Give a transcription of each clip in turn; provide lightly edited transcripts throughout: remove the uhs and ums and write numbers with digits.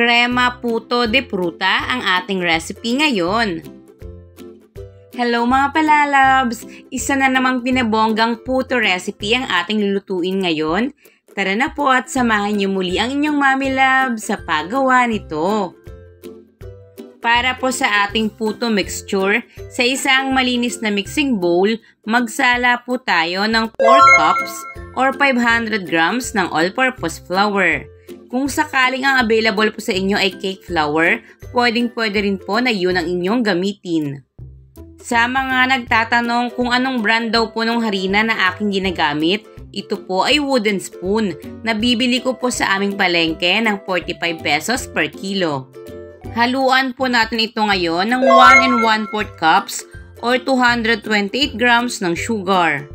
Crema puto de pruta ang ating recipe ngayon. Hello mga palalabs! Isa na namang pinabonggang puto recipe ang ating lulutuin ngayon. Tara na po at samahan niyo muli ang inyong Mommy Love sa paggawa nito. Para po sa ating puto mixture, sa isang malinis na mixing bowl, magsala po tayo ng 4 cups or 500 grams ng all-purpose flour. Kung sakaling ang available po sa inyo ay cake flour, pwedeng-pwede rin po na yun ang inyong gamitin. Sa mga nagtatanong kung anong brand daw po ng harina na aking ginagamit, ito po ay wooden spoon na bibili ko po sa aming palengke ng 45 pesos per kilo. Haluan po natin ito ngayon ng 1 1/4 cups or 228 grams ng sugar.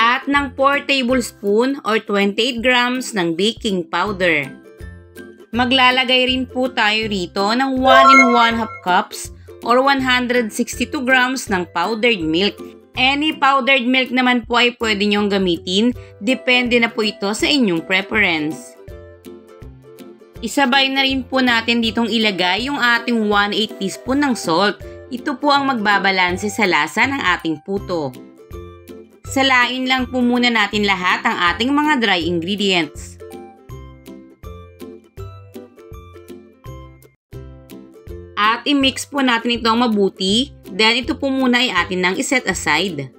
At ng 4 tablespoon or 28 grams ng baking powder. Maglalagay rin po tayo rito ng 1 1/2 cups or 162 grams ng powdered milk. Any powdered milk naman po ay pwede nyong gamitin, depende na po ito sa inyong preference. Isabay na rin po natin ditong ilagay yung ating 1/8 teaspoon ng salt. Ito po ang magbabalanse sa lasa ng ating puto. Salain lang po muna natin lahat ang ating mga dry ingredients. At i-mix po natin itong mabuti, then ito po muna ay atin nang iset aside.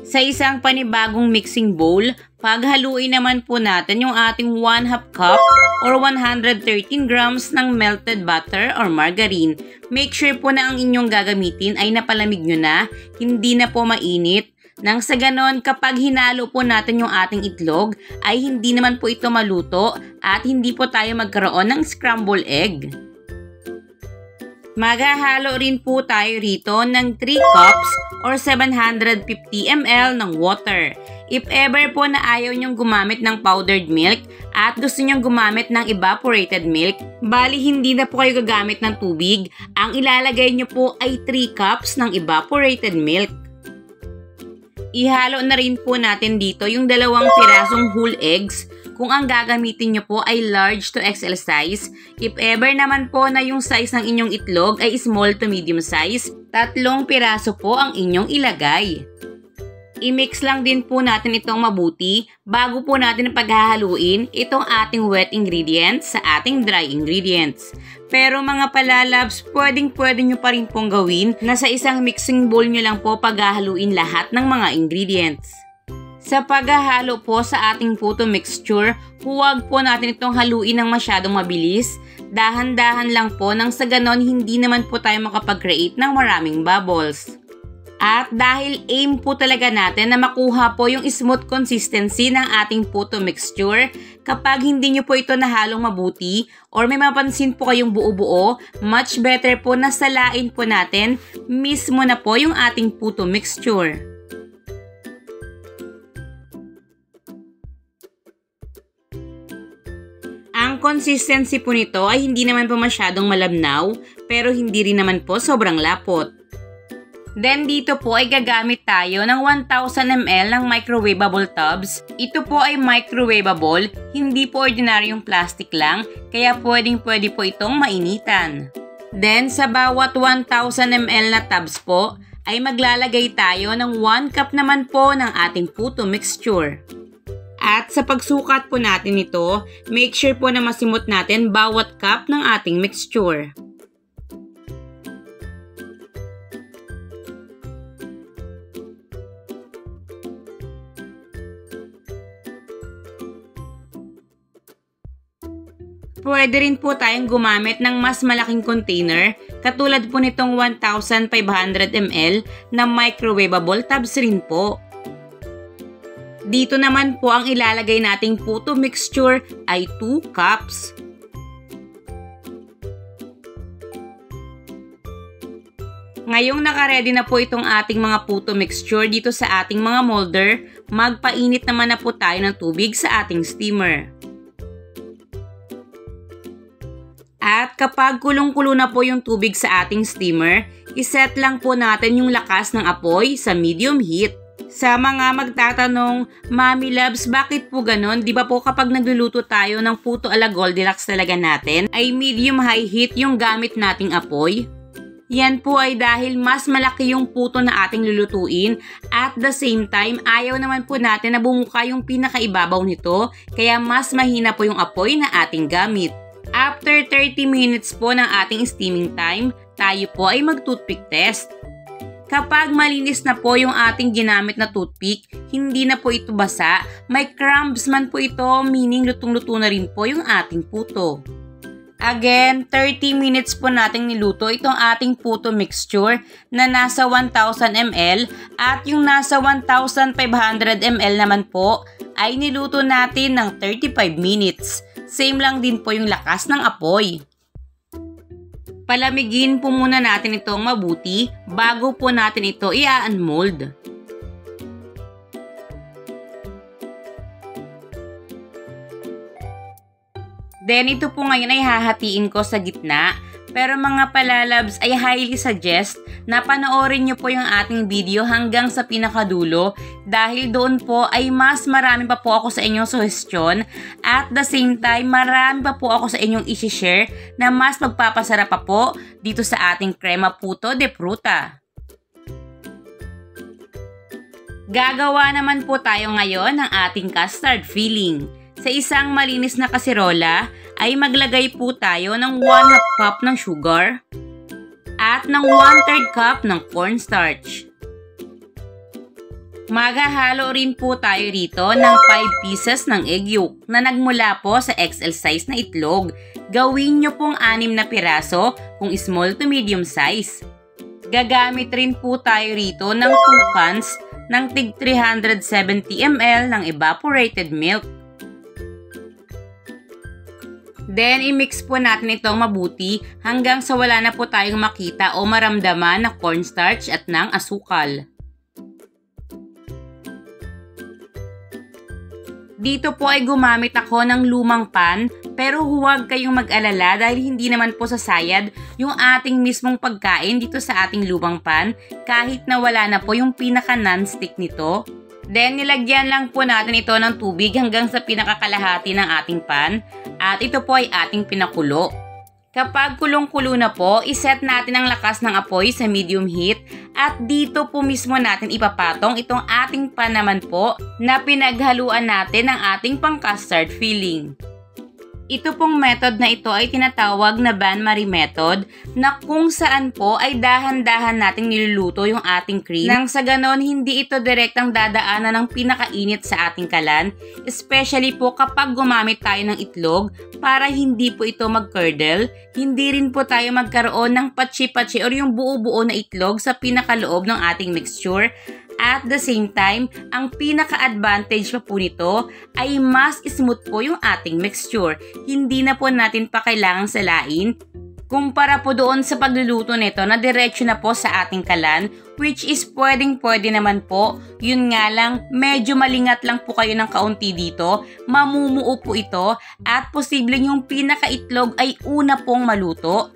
Sa isang panibagong mixing bowl, paghaluin naman po natin yung ating 1/2 cup or 113 grams ng melted butter or margarine. Make sure po na ang inyong gagamitin ay napalamig nyo na, hindi na po mainit. Nang sa ganon, kapag hinalo po natin yung ating itlog, ay hindi naman po ito maluto at hindi po tayo magkaroon ng scrambled egg. Maghahalo rin po tayo rito ng 3 cups or 750 ml ng water. If ever po na ayaw nyong gumamit ng powdered milk at gusto nyong gumamit ng evaporated milk, bali hindi na po kayo gagamit ng tubig, ang ilalagay nyo po ay 3 cups ng evaporated milk. Ihalo na rin po natin dito yung 2 pirasong whole eggs. Kung ang gagamitin nyo po ay large to XL size, if ever naman po na yung size ng inyong itlog ay small to medium size, 3 piraso po ang inyong ilagay. I-mix lang din po natin itong mabuti bago po natin paghahaluin itong ating wet ingredients sa ating dry ingredients. Pero mga palalabs, pwedeng-pwede nyo pa rin pong gawin na sa isang mixing bowl nyo lang po paghahaluin lahat ng mga ingredients. Sa paghahalo po sa ating puto mixture, huwag po natin itong haluin ng masyadong mabilis. Dahan-dahan lang po nang sa ganon hindi naman po tayo makapag-create ng maraming bubbles. At dahil aim po talaga natin na makuha po yung smooth consistency ng ating puto mixture, kapag hindi nyo po ito nahalong mabuti or may mapansin po kayong buo-buo, much better po na salain po natin mismo na po yung ating puto mixture. Ang consistency po nito ay hindi naman po masyadong malabnaw, pero hindi rin naman po sobrang lapot. Then dito po ay gagamit tayo ng 1000 ml ng microwavable tubs. Ito po ay microwavable, hindi po ordinaryong plastic lang, kaya pwedeng-pwede po itong mainitan. Then sa bawat 1000 ml na tubs po, ay maglalagay tayo ng 1 cup naman po ng ating puto mixture. At sa pagsukat po natin ito, make sure po na masimot natin bawat cup ng ating mixture. Pwede rin po tayong gumamit ng mas malaking container, katulad po nitong 1500 ml na microwavable tubs rin po. Dito naman po ang ilalagay nating puto mixture ay 2 cups. Ngayong nakaredy na po itong ating mga puto mixture dito sa ating mga molder, magpainit naman na po tayo ng tubig sa ating steamer. At kapag kulong-kulo na po yung tubig sa ating steamer, iset lang po natin yung lakas ng apoy sa medium heat. Sa mga magtatanong, Mommy Loves, bakit po ganon? Di ba po kapag nagluluto tayo ng puto ala Goldilocks talaga natin, ay medium high heat yung gamit nating apoy? Yan po ay dahil mas malaki yung puto na ating lulutuin at the same time ayaw naman po natin na bumuka yung pinakaibabaw nito kaya mas mahina po yung apoy na ating gamit. After 30 minutes po ng ating steaming time, tayo po ay mag-toothpick test. Kapag malinis na po yung ating ginamit na toothpick, hindi na po ito basa, may crumbs man po ito, meaning lutong-luto na rin po yung ating puto. Again, 30 minutes po nating niluto itong ating puto mixture na nasa 1000 ml at yung nasa 1500 ml naman po ay niluto natin ng 35 minutes. Same lang din po yung lakas ng apoy. Palamigin po muna natin itong mabuti bago po natin ito i-unmold. Then ito po ngayon ay hahatiin ko sa gitna. Pero mga palalabs ay highly suggest na panoorin nyo po yung ating video hanggang sa pinakadulo dahil doon po ay mas marami pa po ako sa inyong suggestion at the same time marami pa po ako sa inyong isi-share na mas magpapasarap pa po dito sa ating crema puto de fruta. Gagawa naman po tayo ngayon ng ating custard filling. Sa isang malinis na kasirola ay maglagay po tayo ng 1/2 cup ng sugar at ng 1/3 cup ng cornstarch. Maghahalo rin po tayo rito ng 5 pieces ng egg yolk na nagmula po sa XL size na itlog. Gawin nyo pong 6 na piraso kung small to medium size. Gagamit rin po tayo rito ng 2 cans ng tig 370 ml ng evaporated milk. Then, i-mix po natin itong mabuti hanggang sa wala na po tayong makita o maramdaman na cornstarch at ng asukal. Dito po ay gumamit ako ng lumang pan pero huwag kayong mag-alala dahil hindi naman po sasayad yung ating mismong pagkain dito sa ating lumang pan kahit na wala na po yung pinaka non-stick nito. Then, nilagyan lang po natin ito ng tubig hanggang sa pinakakalahati ng ating pan. At ito po ay ating pinakulo. Kapag kulong-kulo na po, iset natin ang lakas ng apoy sa medium heat. At dito po mismo natin ipapatong itong ating pan naman po na pinaghaluan natin ng ating pang-custard filling. Ito pong method na ito ay tinatawag na bain-marie method na kung saan po ay dahan-dahan nating niluluto yung ating cream nang sa ganon hindi ito direktang dadaanan ng pinakainit sa ating kalan, especially po kapag gumamit tayo ng itlog para hindi po ito mag-curdle, hindi rin po tayo magkaroon ng patsi-patsi or yung buo-buo na itlog sa pinakaloob ng ating mixture. At the same time, ang pinaka-advantage pa po nito ay mas smooth po yung ating mixture. Hindi na po natin pa kailangang salain. Kumpara po doon sa pagluluto nito na diretso na po sa ating kalan, which is pwedeng-pwede naman po. Yun nga lang, medyo malingat lang po kayo ng kaunti dito, mamumuo po ito at posibleng yung pinaka-itlog ay una pong maluto.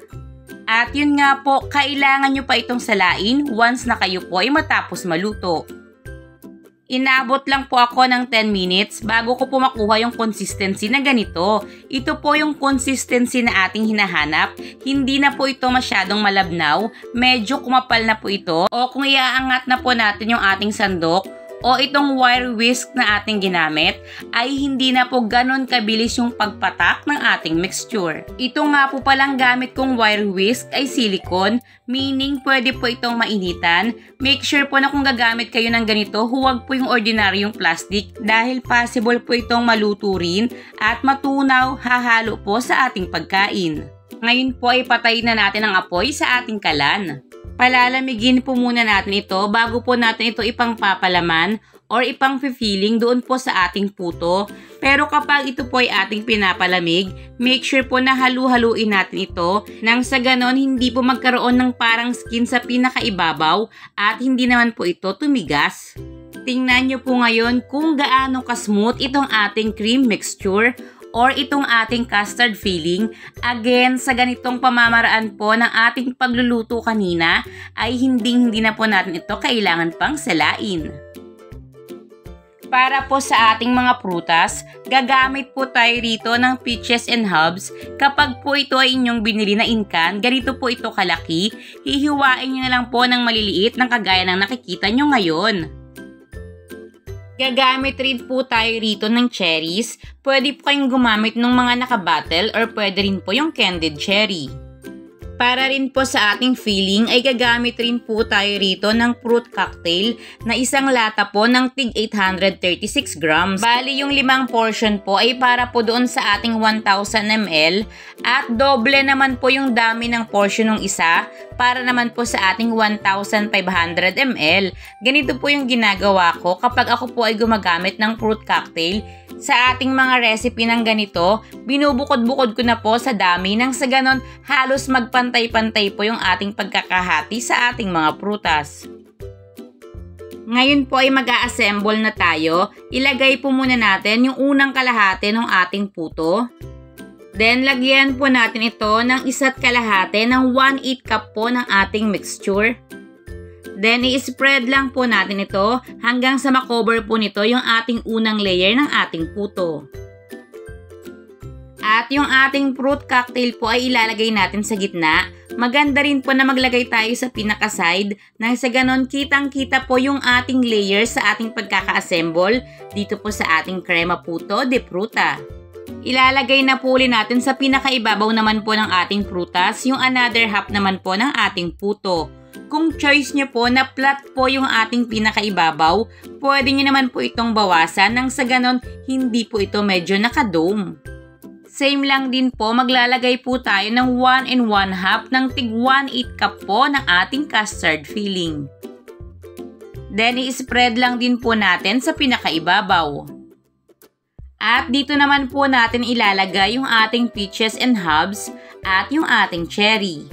At yun nga po, kailangan nyo pa itong salain once na kayo po ay matapos maluto. Inabot lang po ako ng 10 minutes bago ko po makuha yung consistency na ganito. Ito po yung consistency na ating hinahanap. Hindi na po ito masyadong malabnaw. Medyo kumapal na po ito. O kung iaangat na po natin yung ating sandok, o itong wire whisk na ating ginamit ay hindi na po ganon kabilis yung pagpatak ng ating mixture. Ito nga po palang gamit kong wire whisk ay silicone, meaning pwede po itong mainitan. Make sure po na kung gagamit kayo ng ganito, huwag po yung ordinaryong plastic dahil possible po itong maluto rin at matunaw hahalo po sa ating pagkain. Ngayon po ay patayin na natin ang apoy sa ating kalan. Palalamigin po muna natin ito bago po natin ito ipangpapalaman or ipang-filling doon po sa ating puto. Pero kapag ito po ay ating pinapalamig, make sure po na halu-haluin natin ito nang sa ganon hindi po magkaroon ng parang skin sa pinakaibabaw at hindi naman po ito tumigas. Tingnan nyo po ngayon kung gaano ka-smooth itong ating cream mixture or itong ating custard filling. Again, sa ganitong pamamaraan po ng ating pagluluto kanina ay hindi na po natin ito kailangan pang salain. Para po sa ating mga prutas, gagamit po tayo rito ng peaches and hubs. Kapag po ito ay inyong binili na in-can, ganito po ito kalaki, hihiwain nyo na lang po ng maliliit ng kagaya ng nakikita nyo ngayon. Gagamit rin po tayo rito ng cherries. Pwede po kayong gumamit ng mga nakabattle or pwede rin po yung candied cherry. Para rin po sa ating filling ay gagamit rin po tayo rito ng fruit cocktail na isang lata po ng tig 836 grams. Bali yung 5 portion po ay para po doon sa ating 1000 ml at doble naman po yung dami ng portion ng isa para naman po sa ating 1500 ml. Ganito po yung ginagawa ko kapag ako po ay gumagamit ng fruit cocktail. Sa ating mga recipe ng ganito, binubukod-bukod ko na po sa dami nang sa ganon halos magpantay-pantay po yung ating pagkakahati sa ating mga prutas. Ngayon po ay mag-a-assemble na tayo. Ilagay po muna natin yung unang kalahati ng ating puto. Then lagyan po natin ito ng 1 kalahati ng 1/8 cup po ng ating mixture. Then, i-spread lang po natin ito hanggang sa makover po nito yung ating unang layer ng ating puto. At yung ating fruit cocktail po ay ilalagay natin sa gitna. Maganda rin po na maglagay tayo sa pinaka-side nang sa ganon kitang-kita po yung ating layer sa ating pagkaka-assemble dito po sa ating crema puto de fruta. Ilalagay na po ulit natin sa pinakaibabaw naman po ng ating prutas yung another half naman po ng ating puto. Kung choice nyo po na flat po yung ating pinakaibabaw, pwede nyo naman po itong bawasan nang sa ganon hindi po ito medyo nakadome. Same lang din po, maglalagay po tayo ng 1 1/2 ng tig 1/8 cup po ng ating custard filling. Then i-spread lang din po natin sa pinakaibabaw. At dito naman po natin ilalagay yung ating peaches and hubs at yung ating cherry.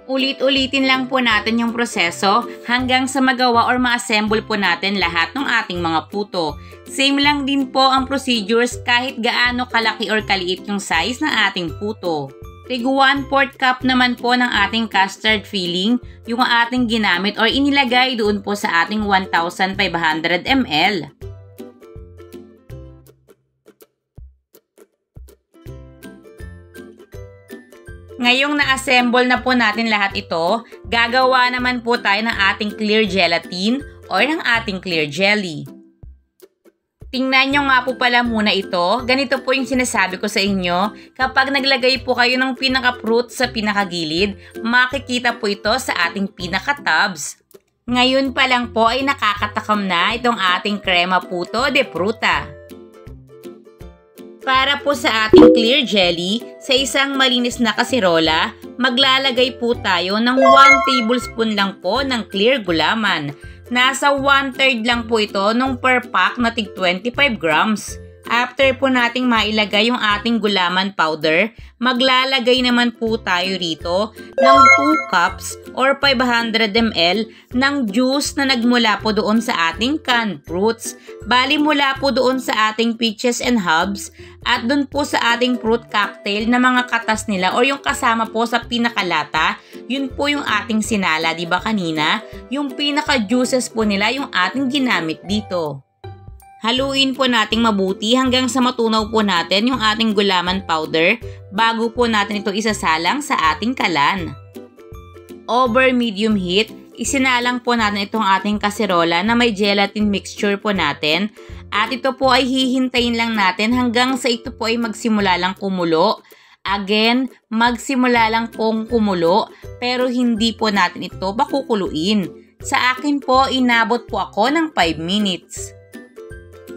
Ulit-ulitin lang po natin yung proseso hanggang sa magawa or ma-assemble po natin lahat ng ating mga puto. Same lang din po ang procedures kahit gaano kalaki or kaliit yung size ng ating puto. Tig 1/4 cup naman po ng ating custard filling yung ating ginamit or inilagay doon po sa ating 1500 ml. Ngayong na-assemble na po natin lahat ito, gagawa naman po tayo ng ating clear gelatin or ng ating clear jelly. Tingnan nyo nga po pala muna ito. Ganito po yung sinasabi ko sa inyo. Kapag naglagay po kayo ng pinaka-fruit sa pinakagilid, makikita po ito sa ating pinaka-tubs. Ngayon pa lang po ay nakakatakam na itong ating crema puto de fruta. Para po sa ating clear jelly, sa isang malinis na kasirola, maglalagay po tayo ng 1 tablespoon lang po ng clear gulaman. Nasa 1/3 lang po ito nung per pack na tig 25 grams. After po nating mailagay yung ating gulaman powder, maglalagay naman po tayo rito ng 2 cups or 500 ml ng juice na nagmula po doon sa ating canned fruits. Bali mula po doon sa ating peaches and hubs at doon po sa ating fruit cocktail na mga katas nila or yung kasama po sa pinakalata, yun po yung ating sinala, di ba kanina? Yung pinaka-juices po nila yung ating ginamit dito. Haluin po nating mabuti hanggang sa matunaw po natin yung ating gulaman powder bago po natin ito isasalang sa ating kalan. Over medium heat, isinalang po natin itong ating kaserola na may gelatin mixture po natin at ito po ay hihintayin lang natin hanggang sa ito po ay magsimula lang kumulo. Again, magsimula lang pong kumulo pero hindi po natin ito bakukuluin. Sa akin po, inabot po ako ng 5 minutes.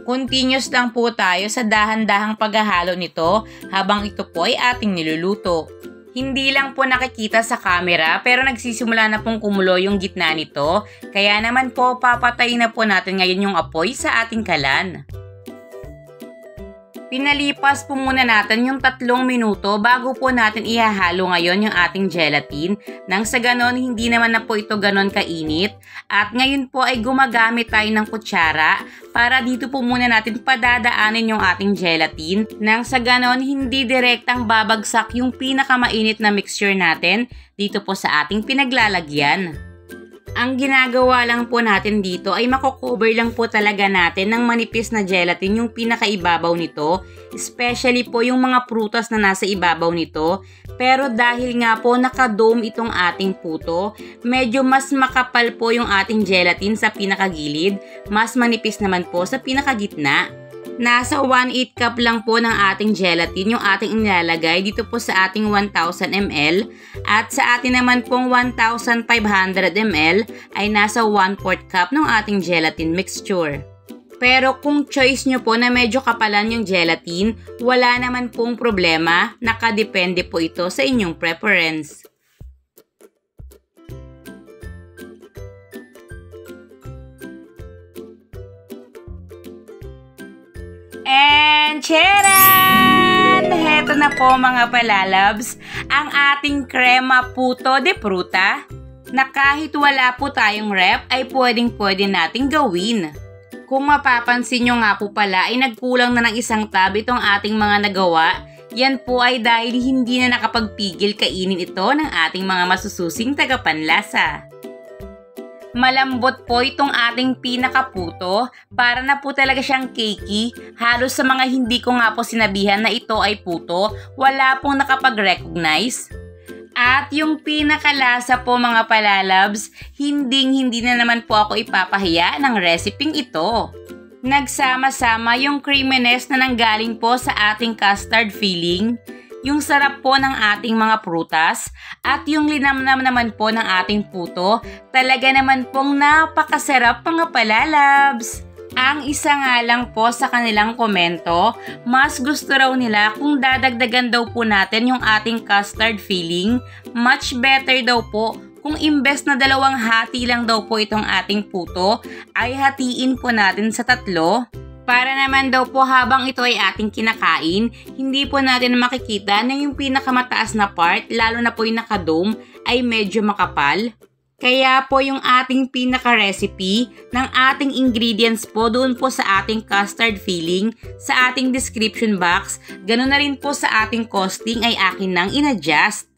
Continuous lang po tayo sa dahan-dahang paghahalo nito habang ito po ay ating niluluto. Hindi lang po nakikita sa camera pero nagsisimula na pong kumulo yung gitna nito. Kaya naman po papatayin na po natin ngayon yung apoy sa ating kalan. Pinalipas po muna natin yung 3 minuto bago po natin ihahalo ngayon yung ating gelatin. Nang sa ganon, hindi naman na po ito ganon kainit. At ngayon po ay gumagamit tayo ng kutsara para dito po muna natin padadaanin yung ating gelatin. Nang sa ganon, hindi direktang babagsak yung pinakamainit na mixture natin dito po sa ating pinaglalagyan. Ang ginagawa lang po natin dito ay makocover lang po talaga natin ng manipis na gelatin yung pinakaibabaw nito, especially po yung mga prutas na nasa ibabaw nito. Pero dahil nga po nakadome itong ating puto, medyo mas makapal po yung ating gelatin sa pinakagilid, mas manipis naman po sa pinakagitna. Nasa 1/8 cup lang po ng ating gelatin yung ating inilalagay dito po sa ating 1000 ml at sa atin naman pong 1500 ml ay nasa 1/4 cup ng ating gelatin mixture. Pero kung choice nyo po na medyo kapalan yung gelatin, wala naman pong problema, nakadepende po ito sa inyong preference. And charan! Heto na po mga palalabs, ang ating crema puto de fruta na kahit wala po tayong rep ay pwede nating gawin. Kung mapapansin nyo nga po pala ay nagkulang na ng isang tab itong ating mga nagawa. Yan po ay dahil hindi na nakapagpigil kainin ito ng ating mga masususing tagapanlasa. Malambot po itong ating pinakaputo, para na po talaga siyang cakey. Halos sa mga hindi ko nga po sinabihan na ito ay puto, wala pong nakapag-recognize. At yung pinakalasa po mga palalabs, hindi na naman po ako ipapahiya ng reseping ito. Nagsama-sama yung creaminess na nanggaling po sa ating custard filling, yung sarap po ng ating mga prutas, at yung linamnam naman po ng ating puto, talaga naman pong napakasarap mga palalabs. Ang isa nga lang po sa kanilang komento, mas gusto raw nila kung dadagdagan daw po natin yung ating custard filling. Much better daw po kung imbes na 2 hati lang daw po itong ating puto, ay hatiin po natin sa 3. Para naman daw po habang ito ay ating kinakain, hindi po natin makikita na yung pinakamataas na part, lalo na po yung nakadome, ay medyo makapal. Kaya po yung ating pinaka-recipe ng ating ingredients po doon po sa ating custard filling, sa ating description box, ganoon na rin po sa ating costing ay akin nang in-adjust.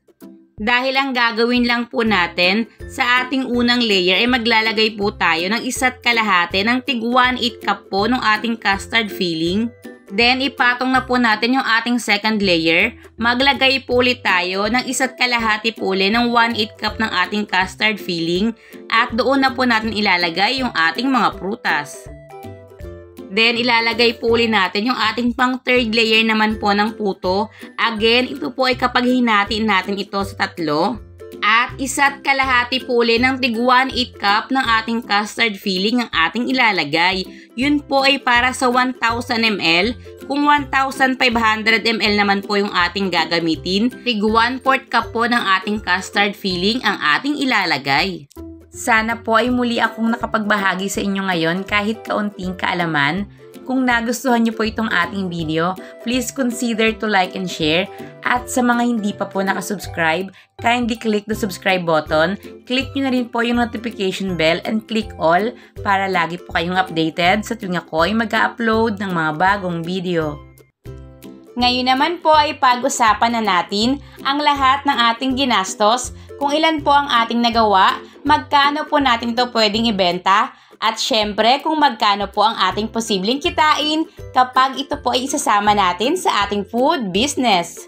Dahil ang gagawin lang po natin sa ating unang layer ay maglalagay po tayo ng 1.5 ng tig 1/8 cup po ng ating custard filling. Then ipatong na po natin yung ating second layer. Maglagay po ulit tayo ng 1.5 po ulit ng 1/8 cup ng ating custard filling at doon na po natin ilalagay yung ating mga prutas. Then, ilalagay po ulit natin yung ating pang third layer naman po ng puto. Again, ito po ay kapag hinatiin natin ito sa 3. At 1.5 po ulit ng tig 1/8 cup ng ating custard filling ang ating ilalagay. Yun po ay para sa 1000 ml. Kung 1500 ml naman po yung ating gagamitin, tig 1/4 cup po ng ating custard filling ang ating ilalagay. Sana po ay muli akong nakapagbahagi sa inyo ngayon kahit kaunting kaalaman. Kung nagustuhan niyo po itong ating video, please consider to like and share. At sa mga hindi pa po nakasubscribe, kindly click the subscribe button. Click nyo na rin po yung notification bell and click all para lagi po kayong updated sa tuwing ako ay mag-upload ng mga bagong video. Ngayon naman po ay pag-usapan na natin ang lahat ng ating ginastos, kung ilan po ang ating nagawa, magkano po natin ito pwedeng ibenta, at syempre kung magkano po ang ating posibleng kitain kapag ito po ay isasama natin sa ating food business.